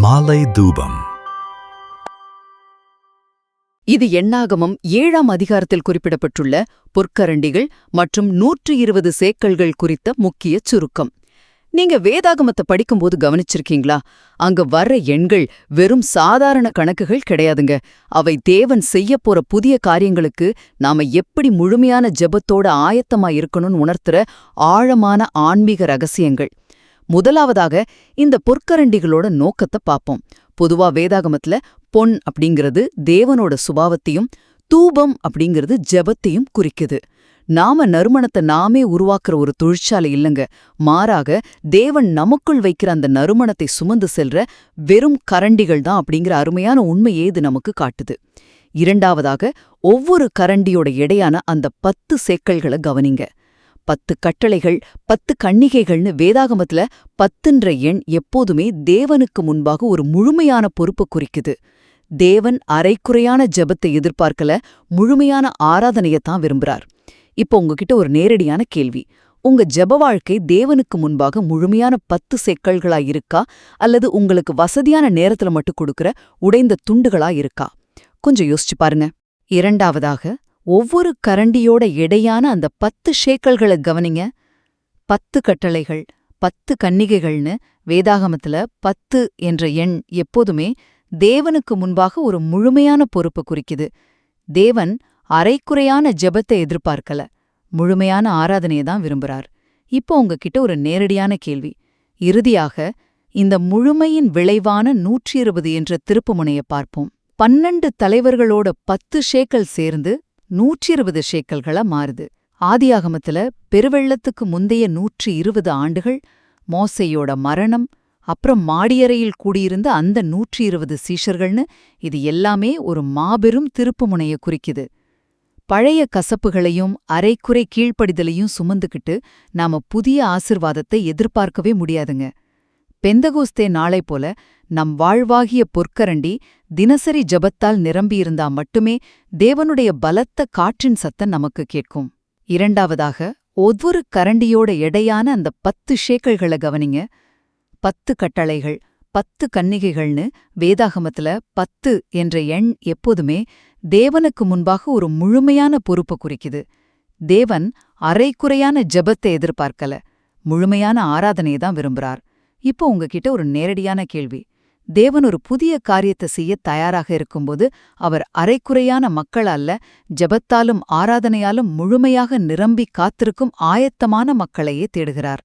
மாலை தூபம். இது எண்ணாகமம் 7ஆம் அதிகாரத்தில் குறிப்பிடப்பட்டுள்ள பொற்கரண்டிகள் மற்றும் 120 சேக்கல்கள் குறித்த முக்கிய சுருக்கம். நீங்க வேதாகமத்தை படிக்கும்போது கவனிச்சிருக்கீங்களா? அங்க வர்ற எண்கள் வெறும் சாதாரண கணக்குகள் கிடையாதுங்க. அவை தேவன் செய்யப்போற புதிய காரியங்களுக்கு நாம எப்படி முழுமையான ஜெபத்தோட ஆயத்தமா இருக்கணும்னு உணர்த்துற ஆழமான ஆன்மீக ரகசியங்கள். முதலாவதாக இந்த பொற்கரண்டிகளோட நோக்கத்தை பார்ப்போம். பொதுவா வேதாகமத்துல பொன் அப்படிங்கிறது தேவனோட சுபாவத்தையும், தூபம் அப்படிங்கிறது ஜெபத்தையும் குறிக்குது. நாம நறுமணத்தை நாமே உருவாக்குற ஒரு தொழிற்சாலை இல்லைங்க. மாறாக தேவன் நமக்குள் வைக்கிற அந்த நறுமணத்தை சுமந்து செல்ற வெறும் கரண்டிகள் தான் அப்படிங்கிற அருமையான உண்மையே இது நமக்கு காட்டுது. இரண்டாவதாக, ஒவ்வொரு கரண்டியோட எடையான அந்த 10 சேக்கல்களை கவனிங்க. 10 கட்டளைகள், 10 கன்னிகைகள்னு வேதாகமத்துல 10ன்ற எண் எப்போதுமே தேவனுக்கு முன்பாக ஒரு முழுமையான பொறுப்பை குறிக்குது. தேவன் அரைக்குறையான ஜெபத்தை எதிர்பார்க்கல, முழுமையான ஆராதனையத்தான் விரும்புறார். இப்போ உங்ககிட்ட ஒரு நேரடியான கேள்வி. உங்க ஜெப வாழ்க்கை தேவனுக்கு முன்பாக முழுமையான 10 சேக்கல்களா இருக்கா, அல்லது உங்களுக்கு வசதியான நேரத்துல மட்டும் கொடுக்கற உடைந்த துண்டுகளா இருக்கா? கொஞ்சம் யோசிச்சு பாருங்க. இரண்டாவதாக, ஒவ்வொரு கரண்டியோட எடையான அந்த 10 சேக்கல்களை கவனிங்க. 10 கட்டளைகள், 10 கன்னிகைகள்னு வேதாகமத்துல 10 என்ற எண் எப்போதுமே தேவனுக்கு முன்பாக ஒரு முழுமையான பொறுப்பு குறிக்குது. தேவன் அரைக்குறையான ஜெபத்தை எதிர்பார்க்கல, முழுமையான ஆராதனையை தான் விரும்புறார். இப்போ உங்ககிட்ட ஒரு நேரடியான கேள்வி. இறுதியாக, இந்த முழுமையின் விளைவான 120 என்ற திருப்புமுனையை பார்ப்போம். 12 தலைவர்களோட 10 சேக்கல் சேர்ந்து 120 சேக்கல்களா மாறுது. ஆதியாகமத்துல பெருவெள்ளத்துக்கு முந்தைய 120 ஆண்டுகள், மோசேயோட மரணம், அப்புறம் மாடியறையில் கூடியிருந்த அந்த 120 சீஷர்கள்னு இது எல்லாமே ஒரு மாபெரும் திருப்புமுனையை குறிக்குது. பழைய கசப்புகளையும் அரைக்குறை கீழ்ப்படிதலையும் சுமந்துக்கிட்டு நாம புதிய ஆசிர்வாதத்தை எதிர்பார்க்கவே முடியாதுங்க. பெந்தகோஸ்தே நாளை போல நம் வாழ்வாகிய பொற்கரண்டி தினசரி ஜபத்தால் நிரம்பியிருந்தா மட்டுமே தேவனுடைய பலத்த காற்றின் சத்தம் நமக்கு கேட்கும். இரண்டாவதாக, ஒவ்வொரு கரண்டியோட எடையான அந்த 10 சேக்கல்களை கவனிங்க. 10 கட்டளைகள், 10 கன்னிகைகள்னு வேதாகமத்துல 10 என்ற எண் எப்போதுமே தேவனுக்கு முன்பாக ஒரு முழுமையான பொறுப்பை குறிக்குது. தேவன் அரைக்குறையான ஜெபத்தை எதிர்பார்க்கல, முழுமையான ஆராதனையை தான் விரும்புறார். இப்போ உங்ககிட்ட ஒரு நேரடியான கேள்வி. தேவன் ஒரு புதிய காரியத்தை செய்ய தயாராக இருக்கும்போது அவர் அரைக்குறையான மக்கள் அல்ல, ஜெபத்தாலும் ஆராதனையாலும் முழுமையாக நிரம்பி காத்திருக்கும் ஆயத்தமான மக்களையே தேடுகிறார்.